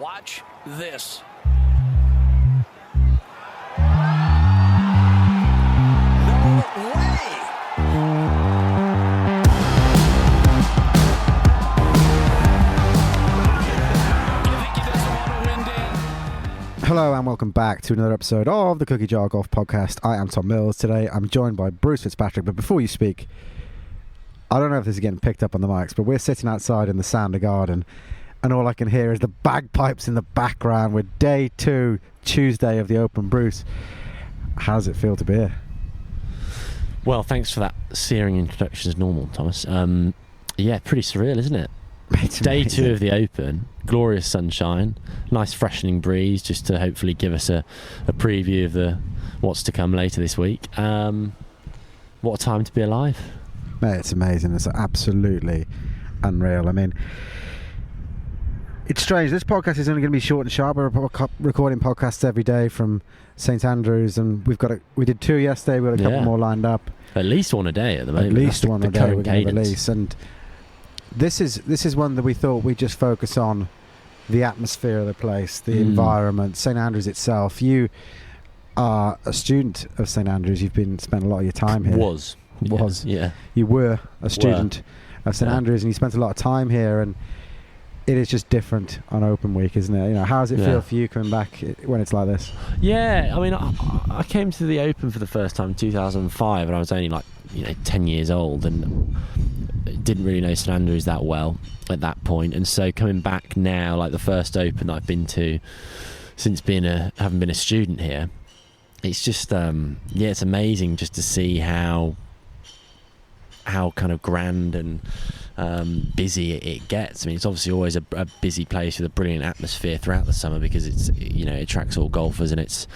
Watch this. No way! Hello and welcome back to another episode of the Cookie Jar Golf Podcast. I am Tom Mills. Today I'm joined by Bruce Fitzpatrick, but before you speak, I don't know if this is getting picked up on the mics, but we're sitting outside in the Sander Garden and all I can hear is the bagpipes in the background with day 2, Tuesday of the Open. Bruce, how does it feel to be here? Well, thanks for that searing introduction as normal, Thomas. Yeah, pretty surreal, isn't it? It's Day amazing. 2 of the Open, glorious sunshine, nice freshening breeze just to hopefully give us a preview of what's to come later this week. What a time to be alive. Mate, it's amazing. It's absolutely unreal. I mean, it's strange. This podcast is only going to be short and sharp. We're recording podcasts every day from St Andrews, and we did 2 yesterday. We've got a couple more lined up. At least one a day at the moment. At least one a day we're going to cadence. release. And this is one that we thought we'd just focus on the atmosphere of the place, the environment, St Andrews itself. You are a student of St Andrews. You've spent a lot of your time here. Was. Yeah. You were a student of St Andrews, and you spent a lot of time here, and it is just different on Open Week, isn't it? You know, how does it feel for you coming back when it's like this? Yeah, I mean, I came to the Open for the first time in 2005, and I was only 10 years old, and didn't really know St Andrews that well at that point. And so coming back now, like the first Open that I've been to since having been a student here, it's just it's amazing just to see how kind of grand and busy it gets. I mean, it's obviously always a busy place with a brilliant atmosphere throughout the summer because it's it attracts all golfers and it's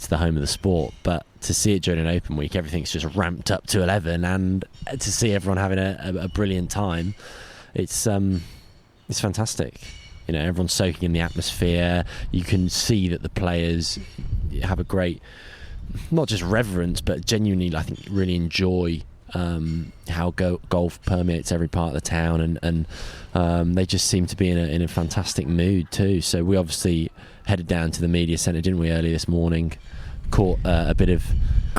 the home of the sport. But to see it during an Open Week, everything's just ramped up to 11, and to see everyone having a brilliant time, it's fantastic. You know, everyone's soaking in the atmosphere. You can see that the players have a great, not just reverence, but genuinely, I think, really enjoy how golf permeates every part of the town, and they just seem to be in a fantastic mood too. So we obviously headed down to the media centre, didn't we, early this morning? Caught a bit of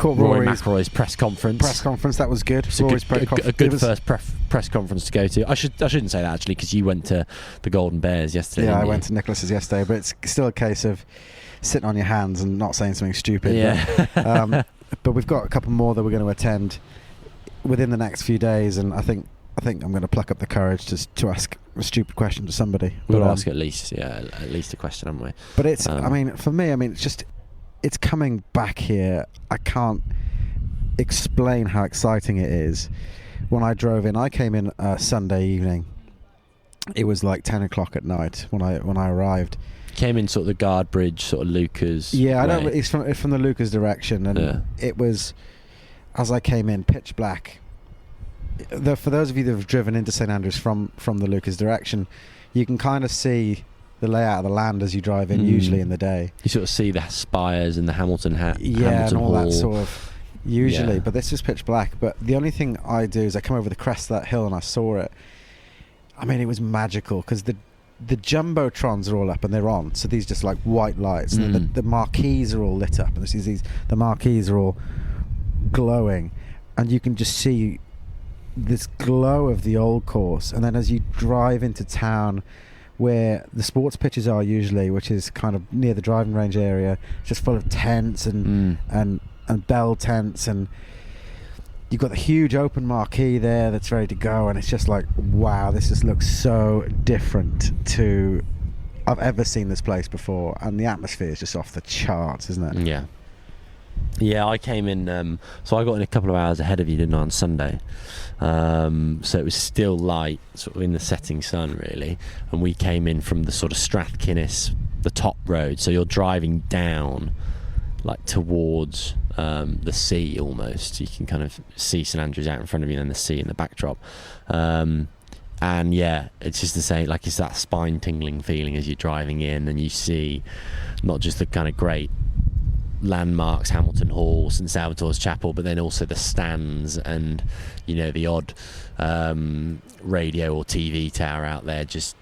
Rory McIlroy's press conference. That was good. It's a good first press conference to go to. I shouldn't say that actually, because you went to the Golden Bears yesterday. Yeah, I went to Nicholas's yesterday, but it's still a case of sitting on your hands and not saying something stupid. Yeah. But we've got a couple more that we're going to attend within the next few days, and I think I'm going to pluck up the courage to ask a stupid question to somebody. We'll ask at least a question, haven't we? But it's I mean, for me, it's coming back here. I can't explain how exciting it is. When I drove in, I came in Sunday evening. It was like 10 o'clock at night when I arrived. Came in sort of the Guard Bridge, sort of Lucas. Yeah, I know. It's from the Lucas direction, and it was, as I came in, pitch black. For those of you that have driven into St Andrews from the Lucas direction, you can kind of see the layout of the land as you drive in, usually in the day. You sort of see the spires and the Hamilton Hamilton and all that sort of usually, but this is pitch black. But the only thing I do is I come over the crest of that hill and I saw it. I mean, it was magical because the jumbotrons are all up and they're on, so these just like white lights, and then the marquees are all lit up, and the marquees are all glowing, and you can just see this glow of the old course. And then as you drive into town, where the sports pitches are usually, which is kind of near the driving range area, just full of tents and bell tents, and you've got the huge open marquee there that's ready to go, and it's just like, wow, this just looks so different to I've ever seen this place before, and the atmosphere is just off the charts, isn't it? Yeah, I came in, so I got in a couple of hours ahead of you, didn't I, on Sunday? So it was still light, sort of in the setting sun, really. And we came in from the sort of Strathkinnis, the top road. So you're driving down, like towards the sea almost. You can kind of see St Andrews out in front of you and then the sea in the backdrop. And yeah, it's just the same, like it's that spine-tingling feeling as you're driving in, and you see not just the kind of great landmarks, Hamilton Hall, St Salvator's Chapel, but then also the stands and, you know, the odd radio or TV tower out there, just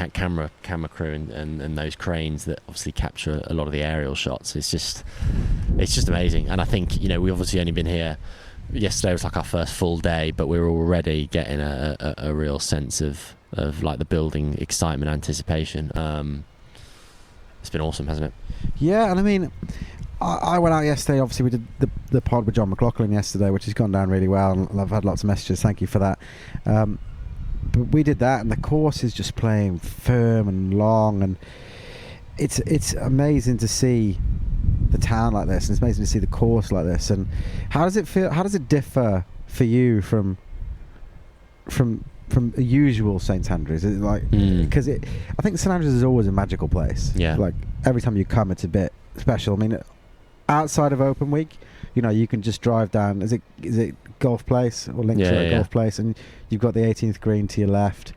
camera crew and those cranes that obviously capture a lot of the aerial shots. It's just amazing. And I think we obviously only been here. Yesterday was like our first full day, but we were already getting a real sense of like the building excitement, anticipation. It's been awesome, hasn't it? Yeah, and I mean, I went out yesterday. Obviously, we did the pod with John McLaughlin yesterday, which has gone down really well, and I've had lots of messages. Thank you for that. But we did that, and the course is just playing firm and long, and it's amazing to see the town like this, and it's amazing to see the course like this. And how does it feel? How does it differ for you from a usual St Andrews? Is it like, because I think St Andrews is always a magical place. Yeah. Like every time you come, it's a bit special. I mean, outside of Open Week, you can just drive down. Is it Golf Place or Linkshire Golf Place, and you've got the 18th green to your left,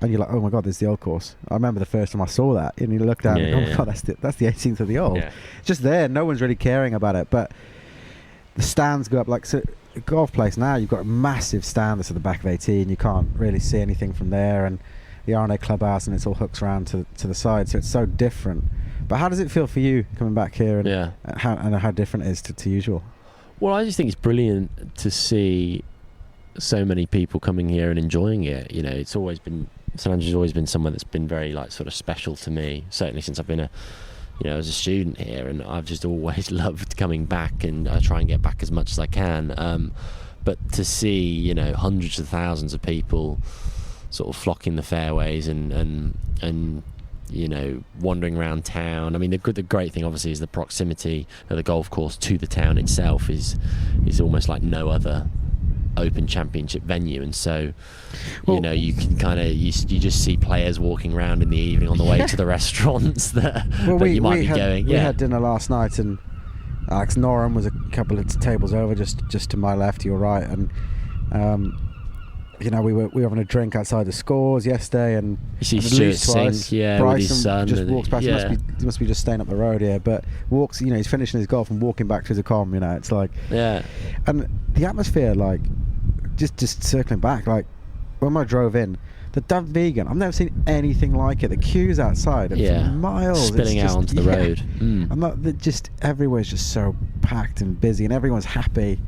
and you're like, oh my god, there's the old course. I remember the first time I saw that, and you look down, and oh my god, that's the 18th of the old. Yeah. Just there, no one's really caring about it, but the stands go up like so. Golf Place now, you've got a massive stand that's at the back of 18. You can't really see anything from there, and the R&A clubhouse, and it's all hooks around to the side, so it's so different. But how does it feel for you coming back here, and how different it is to usual? Well, I just think it's brilliant to see so many people coming here and enjoying it. It's always been, St Andrews has always been somewhere that's been very like sort of special to me, certainly since I've been as a student here, and I've just always loved coming back, and I try and get back as much as I can. But to see, hundreds of thousands of people sort of flocking the fairways and wandering around town. I mean, the great thing obviously is the proximity of the golf course to the town itself is almost like no other Open Championship venue, and so you can kind of you just see players walking around in the evening on the way to the restaurants that you might be going. We had dinner last night, and Alex Norum was a couple of tables over, just to my left, your right, and we were having a drink outside the Scores yesterday, and you see Stuart Sink, Bryson with his son, just walks past. He must be just staying up the road here, but walks. He's finishing his golf and walking back to the com. It's like, and the atmosphere, like, just circling back, like when I drove in, the Dove Vegan, I've never seen anything like it. The queues outside for miles, spilling out onto the road. I'm not just everywhere's just so packed and busy, and everyone's happy,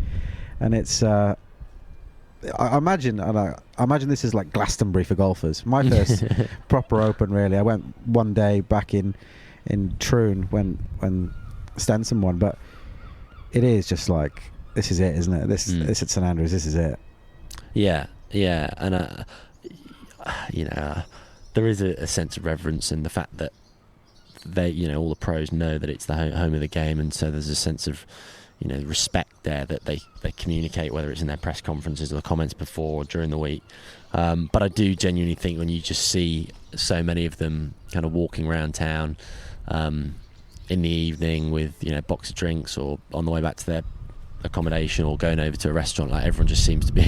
and it's. I imagine this is like Glastonbury for golfers. My first proper Open, really. I went one day back in Troon when Stenson won, but it is just like, this is it, isn't it? This at St Andrews, this is it. Yeah, and there is a sense of reverence in the fact that they, all the pros know that it's the home of the game, and so there's a sense of respect there that they communicate, whether it's in their press conferences or the comments before or during the week. But I do genuinely think when you just see so many of them kind of walking around town in the evening with box of drinks, or on the way back to their accommodation, or going over to a restaurant, like everyone just seems to be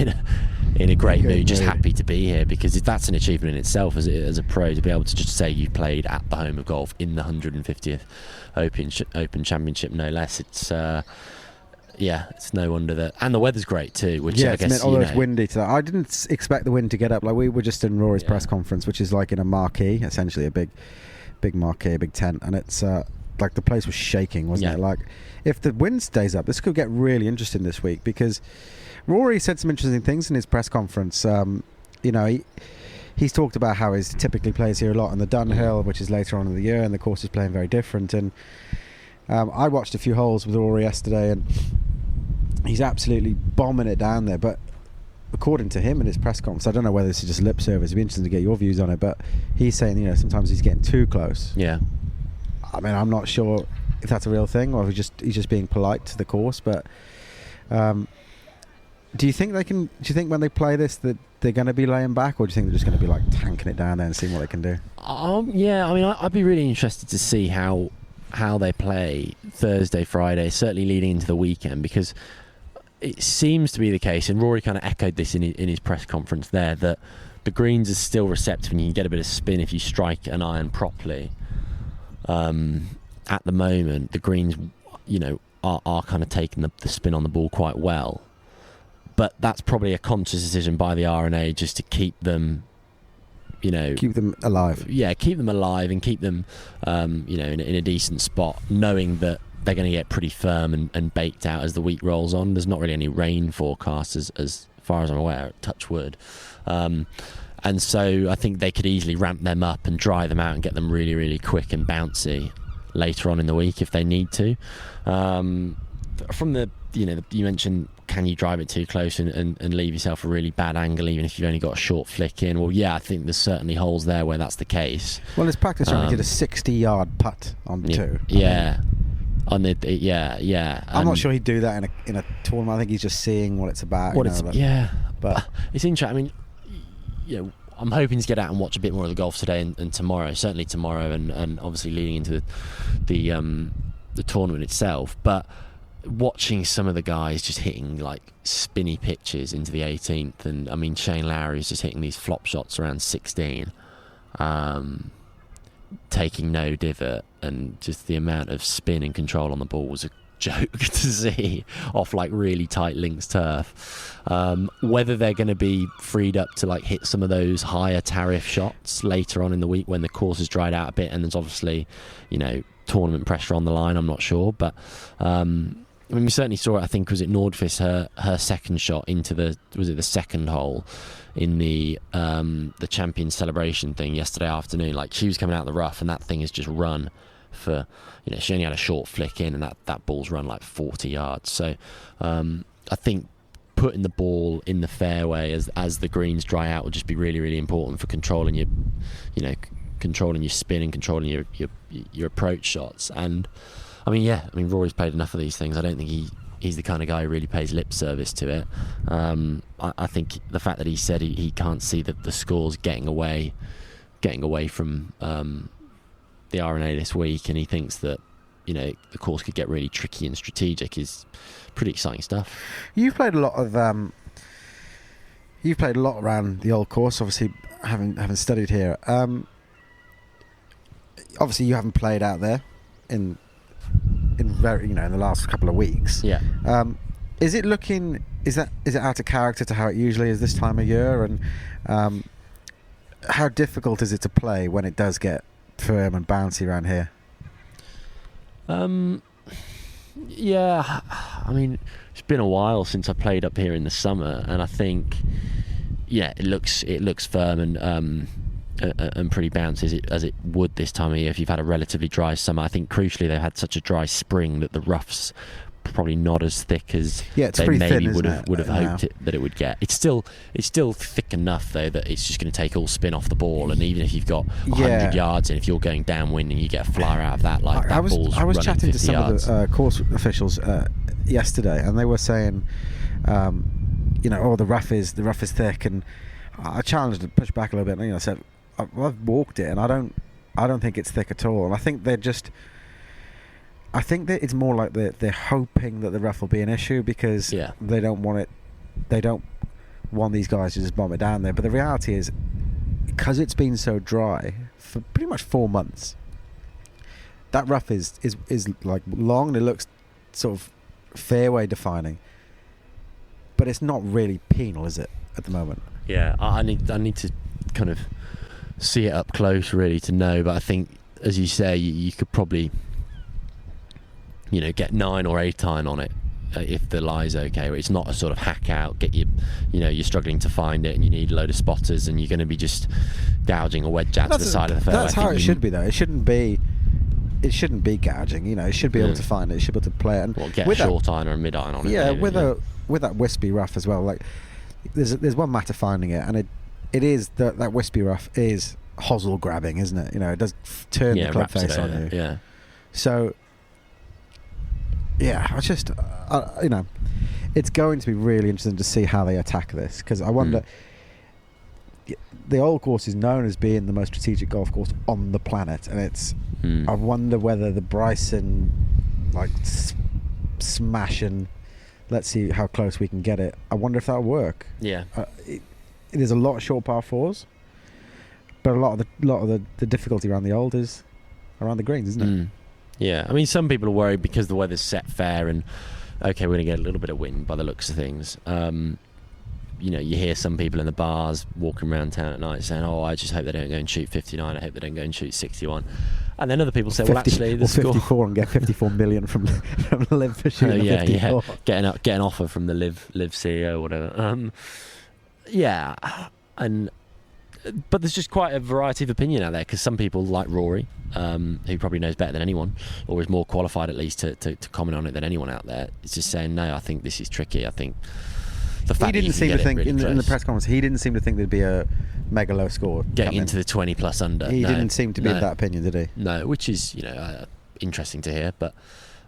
in a great mood, just happy to be here, because that's an achievement in itself as a pro, to be able to just say you played at the home of golf in the 150th Open Championship, no less. It's it's no wonder that, and the weather's great too, which I guess although it's windy today. I didn't expect the wind to get up. Like, we were just in Rory's press conference, which is like in a marquee, essentially a big marquee, a big tent, and it's like the place was shaking, wasn't it? Like, if the wind stays up, this could get really interesting this week, because Rory said some interesting things in his press conference. He's talked about how he typically plays here a lot on the Dunhill, which is later on in the year, and the course is playing very different. And I watched a few holes with Rory yesterday, and he's absolutely bombing it down there. But according to him in his press conference, I don't know whether this is just lip service, it'd be interesting to get your views on it, but he's saying, sometimes he's getting too close. Yeah. I mean, I'm not sure if that's a real thing, or if he's just being polite to the course, but do you think when they play this that they're going to be laying back, or do you think they're just going to be like tanking it down there and seeing what they can do? I mean, I'd be really interested to see how they play Thursday, Friday, certainly leading into the weekend, because it seems to be the case, and Rory kind of echoed this in his press conference there, that the greens are still receptive and you can get a bit of spin if you strike an iron properly. At the moment, the greens, are kind of taking the spin on the ball quite well. But that's probably a conscious decision by the R&A, just to keep them keep them alive. Yeah, keep them alive and keep them, in a decent spot, knowing that they're going to get pretty firm and baked out as the week rolls on. There's not really any rain forecast as far as I'm aware, touch wood. And so I think they could easily ramp them up and dry them out and get them really, really quick and bouncy later on in the week if they need to. From the, you mentioned, can you drive it too close and leave yourself a really bad angle even if you've only got a short flick in? Well, yeah, I think there's certainly holes there where that's the case. Well, his practice round, he did a 60-yard putt on two. Yeah. On the yeah. I'm not sure he'd do that in a tournament. I think he's just seeing what it's about. But it's interesting. I mean, I'm hoping to get out and watch a bit more of the golf today and tomorrow. Certainly tomorrow, and obviously leading into the tournament itself. But watching some of the guys just hitting like spinny pitches into the 18th, and I mean Shane Lowry is just hitting these flop shots around 16. Taking no divot, and just the amount of spin and control on the ball was a joke to see off like really tight links turf. Whether they're going to be freed up to like hit some of those higher tariff shots later on in the week when the course has dried out a bit and there's obviously tournament pressure on the line, I'm not sure, but I mean, we certainly saw it. I think was it Nordqvist, her second shot into the second hole in the Champions celebration thing yesterday afternoon. Like, she was coming out of the rough and that thing has just run for, she only had a short flick in and that ball's run like 40 yards. So I think putting the ball in the fairway as the greens dry out will just be really, really important for controlling your spin and controlling your approach shots. And I mean, Rory's played enough of these things. I don't think he's the kind of guy who really pays lip service to it. I think the fact that he said he can't see that the scores getting away from the R&A this week, and he thinks that the course could get really tricky and strategic is pretty exciting stuff. You've played a lot around the old course, obviously having studied here. Obviously you haven't played out there in the last couple of weeks. Yeah. Is it out of character to how it usually is this time of year, and how difficult is it to play when it does get firm and bouncy around here? Yeah, I mean, it's been a while since I played up here in the summer, and I think it looks firm and pretty bouncy as it would this time of year if you've had a relatively dry summer. I think crucially they've had such a dry spring that the rough's probably not as thick as they maybe would have hoped that it would get. It's still thick enough though that it's just going to take all spin off the ball, and even if you've got 100 yards in, if you're going downwind and you get a flyer out of that, like I was chatting to some yards. of the course officials yesterday, and they were saying the rough is thick, and I challenged to push back a little bit, and I said I've walked it and I don't think it's thick at all, and I think that it's more like they're hoping that the rough will be an issue because they don't want these guys to just bomb it down there. But the reality is, because it's been so dry for pretty much 4 months, that rough is like long and it looks sort of fairway defining, but it's not really penal, is it, at the moment? Yeah, I need to kind of see it up close really to know, but I think, as you say, you could probably get 9 or 8 iron on it if the lie's okay. It's not a sort of hack out, get you, you're struggling to find it and you need a load of spotters and you're going to be just gouging a wedge out to the side of the fairway. That's how it should be though. It shouldn't be gouging. It should be able to find it. It should be able to play it. And get a short iron or a mid iron on it. Yeah, maybe, with that wispy rough as well. Like there's one matter finding it, and it is that wispy rough is hosel grabbing, isn't it? It does turn the club face on you. Yeah. So. Yeah, I just, it's going to be really interesting to see how they attack this, because I wonder, the old course is known as being the most strategic golf course on the planet, and I wonder whether the Bryson, smash and let's see how close we can get it, I wonder if that'll work. Yeah. There's a lot of short par fours, but a lot of the difficulty around the old is around the greens, isn't it? Yeah, I mean, some people are worried because the weather's set fair and, okay, we're going to get a little bit of wind by the looks of things. you hear some people in the bars walking around town at night saying, "Oh, I just hope they don't go and shoot 59. I hope they don't go and shoot 61." And then other people say, 50, "Well, actually, the or score." 54 and get 54 million from Liv for shooting yeah, 54. yeah, get an offer from the Liv CEO or whatever. Yeah, but there's just quite a variety of opinion out there, because some people like Rory, who probably knows better than anyone, or is more qualified at least to comment on it than anyone out there. It's just saying, no, I think this is tricky. I think the fact He didn't that seem you to can think get it really in the close, press conference. He didn't seem to think there'd be a mega low score getting coming. into the 20 plus under. He no, didn't seem to be no, of that opinion, did he? No, which is interesting to hear, but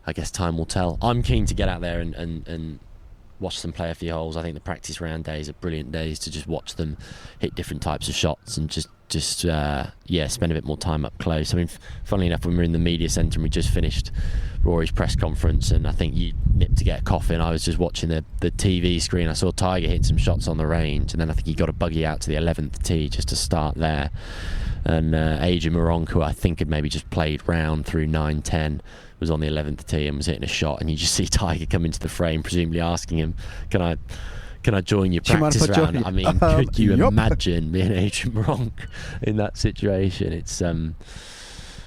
I guess time will tell. I'm keen to get out there and watch them play a few holes. I think the practice round days are brilliant days to just watch them hit different types of shots and just spend a bit more time up close. I mean, funnily enough, when we were in the media centre and we just finished Rory's press conference, and I think you nipped to get a coffee, and I was just watching the TV screen. I saw Tiger hit some shots on the range, and then I think he got a buggy out to the 11th tee just to start there. And Adrian Moronk, who I think had maybe just played round through 9-10, was on the 11th tee and was hitting a shot, and you just see Tiger come into the frame, presumably asking him, "Can I join your practice round?" I mean, could you imagine being Adrian Moronk in that situation? It's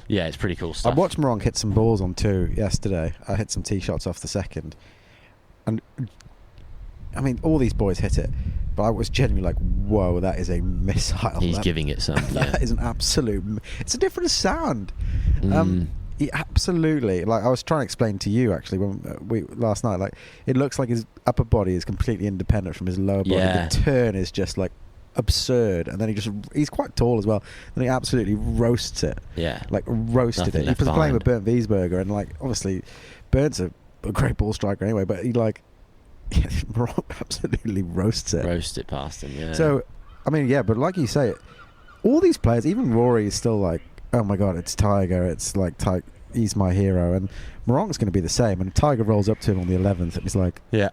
it's pretty cool stuff. I watched Moronk hit some balls on 2 yesterday. I hit some tee shots off the second, and I mean, all these boys hit it, but I was genuinely like, "Whoa, that is a missile." He's giving it some. That is an absolute. It's a different sound. Absolutely. Like I was trying to explain to you actually when last night, like it looks like his upper body is completely independent from his lower body. Yeah. The turn is just like absurd, and then he's quite tall as well, and he absolutely roasts it. Yeah, like roasted Nothing it. He left was playing behind. with Bernd Wiesberger, and like obviously Bernd's a great ball striker anyway, but he absolutely roasts it. roast it past him. Yeah. So I mean, yeah, but like you say, all these players, even Rory is still like, oh my god, it's Tiger, it's like he's my hero, and Moronk's going to be the same. And Tiger rolls up to him on the 11th, and he's like, yeah.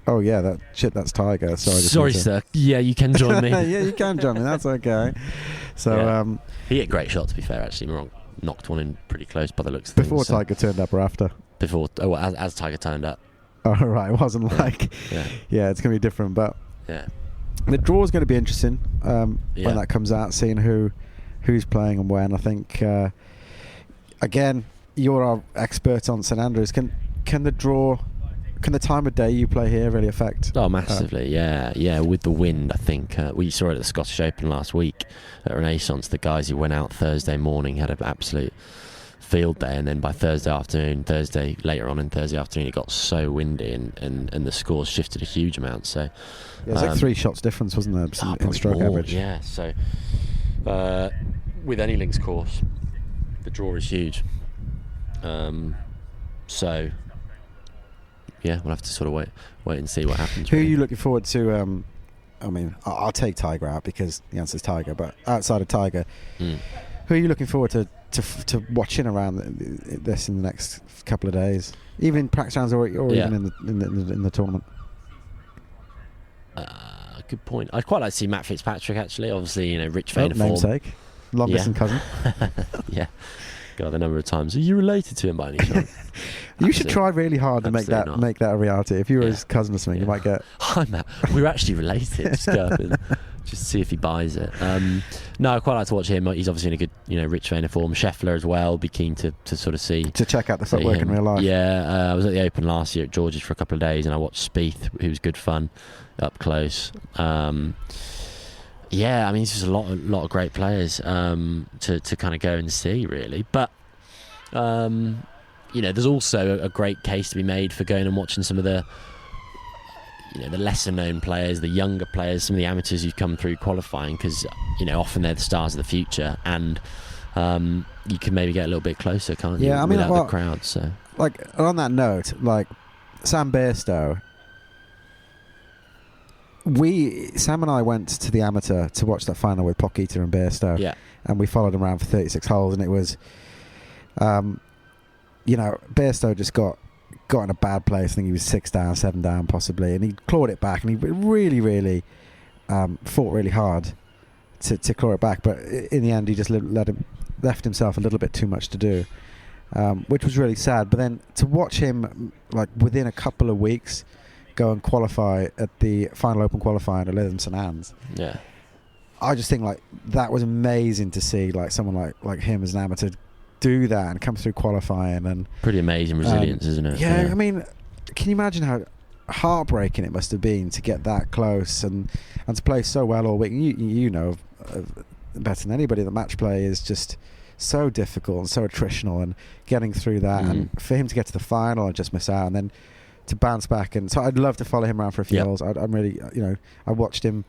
Oh yeah, that's Tiger. Sorry, sir. Yeah, you can join me. Yeah, you can join me. That's okay. So Yeah. He hit a great shot, to be fair. Actually, Moronk knocked one in pretty close by the looks of things. before Tiger turned up or after? As Tiger turned up. Oh right, it wasn't like. Yeah. It's going to be different, but Yeah. the draw is going to be interesting when Yeah. that comes out, seeing who's playing and when. I think again, you're our expert on St Andrews. Can the time of day you play here really affect? Oh, massively, yeah. With the wind, I think we saw it at the Scottish Open last week at Renaissance. The guys who went out Thursday morning had an absolute field day, and then by later on in Thursday afternoon, it got so windy, and the scores shifted a huge amount. So Yeah, it's like 3 shots difference, wasn't there, in probably stroke more, average? Yeah. So with any links course, the draw is huge. So. Yeah, we'll have to sort of wait and see what happens. Who are really. you looking forward to? I mean, I'll take Tiger out because the answer is Tiger. But outside of Tiger, who are you looking forward to watching around this in the next couple of days, even in practice rounds or even in the tournament? Good point. I'd quite like to see Matt Fitzpatrick actually. Obviously, Rich Vayner form. Namesake, long distance cousin. Yeah. God, the number of times. Are you related to him by any chance? You should try really hard to make that a reality. If you were his cousin or something, you might get. Hi, Matt. We're actually related. Just go up and just see if he buys it. No, I quite like to watch him. He's obviously in a good, Rich Vayner form. Scheffler as well. Be keen to sort of see. To check out the footwork in real life. Yeah, I was at the Open last year at George's for a couple of days, and I watched Spieth, who was good fun, up close. Yeah, I mean, it's just a lot of great players to kind of go and see, really. But there's also a great case to be made for going and watching some of the the lesser known players, the younger players, some of the amateurs who've come through qualifying, because often they're the stars of the future, and you can maybe get a little bit closer, can't you? Yeah, I mean, without the crowd. So, like on that note, like Sam Bairstow. Sam and I went to the amateur to watch that final with Pocketa and Bairstow. Yeah. And we followed him around for 36 holes, and it was, Bairstow just got in a bad place. I think he was 6 down, 7 down possibly, and he clawed it back, and he really, really fought really hard to claw it back. But in the end, he just left himself a little bit too much to do, which was really sad. But then to watch him, like within a couple of weeks, go and qualify at the final Open qualifying at Lytham St Anne's. Yeah. I just think like that was amazing to see, like someone like him as an amateur do that and come through qualifying. And Pretty amazing resilience, isn't it? Yeah, I mean, can you imagine how heartbreaking it must have been to get that close and to play so well all week? You know better than anybody that match play is just so difficult and so attritional, and getting through that and for him to get to the final and just miss out and then to bounce back. And so I'd love to follow him around for a few holes. I'm really, I watched him.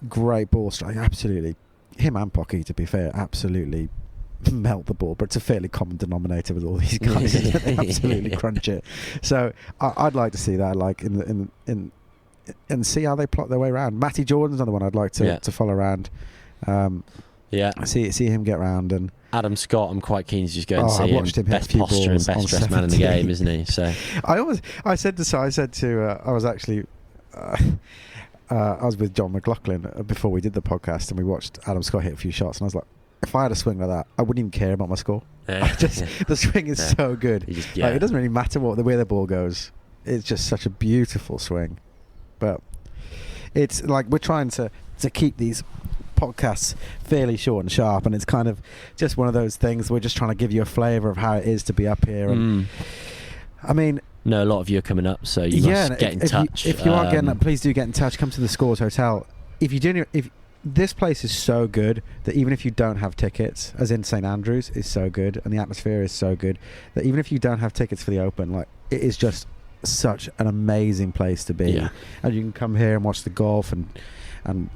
Great ball strike, absolutely. Him and Pocky, to be fair, absolutely melt the ball, but it's a fairly common denominator with all these guys. They absolutely crunch it. So I'd like to see that, like in and see how they plot their way around. Matty Jordan's another one I'd like to follow around. See him get round. And Adam Scott, I'm quite keen to just go and see him. Watched him best posture and best dressed man in the game, isn't he? So I was with John McLaughlin before we did the podcast, and we watched Adam Scott hit a few shots, and I was like, if I had a swing like that, I wouldn't even care about my score. The swing is so good. Like, it doesn't really matter where the ball goes. It's just such a beautiful swing. But it's like we're trying to keep these podcasts fairly short and sharp, and it's kind of just one of those things. We're just trying to give you a flavour of how it is to be up here. And I mean, no, a lot of you are coming up, so you must get in touch. If you are getting up, please do get in touch. Come to the Scores Hotel. If this place is so good that even if you don't have tickets, as in St Andrews is so good, and the atmosphere is so good that even if you don't have tickets for the Open, like, it is just such an amazing place to be. And you can come here and watch the golf and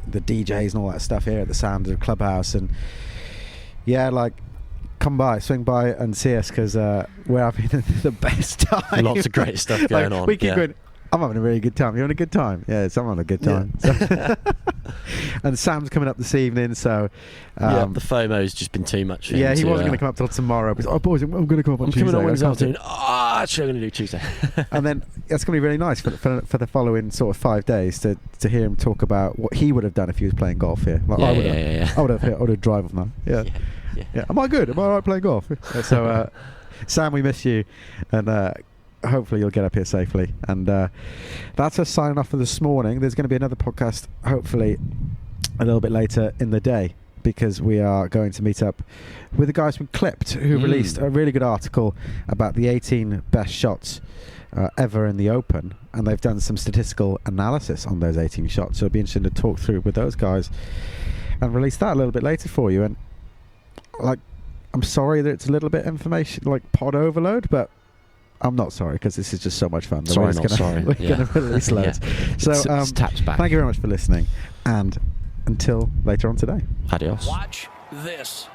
the DJs and all that stuff here at the Sanders Clubhouse. And swing by and see us, because we're having the best time. Lots of great stuff going on. We keep going, I'm having a really good time. You having a good time? Yes, I'm having a good time. Yeah. And Sam's coming up this evening, so the FOMO's just been too much for him. Yeah, he wasn't going to come up till tomorrow. But boys, I'm going to come up on Tuesday. I'm coming on Wednesday afternoon. Actually, I'm going to do Tuesday. And then it's going to be really nice for the following sort of 5 days to hear him talk about what he would have done if he was playing golf here. Like, I would have drive man. Yeah. Am I good? Am I all right playing golf? So, Sam, we miss you, and hopefully you'll get up here safely. And that's us signing off for this morning. There's going to be another podcast hopefully a little bit later in the day, because we are going to meet up with the guys from Clipped, who released a really good article about the 18 best shots ever in the Open, and they've done some statistical analysis on those 18 shots, so it'll be interesting to talk through with those guys and release that a little bit later for you. And like, I'm sorry that it's a little bit information, like pod overload, but I'm not sorry, because this is just so much fun. Sorry, not sorry. We're going to release loads. So it's taps back. Thank you very much for listening, and until later on today. Adios. Watch this.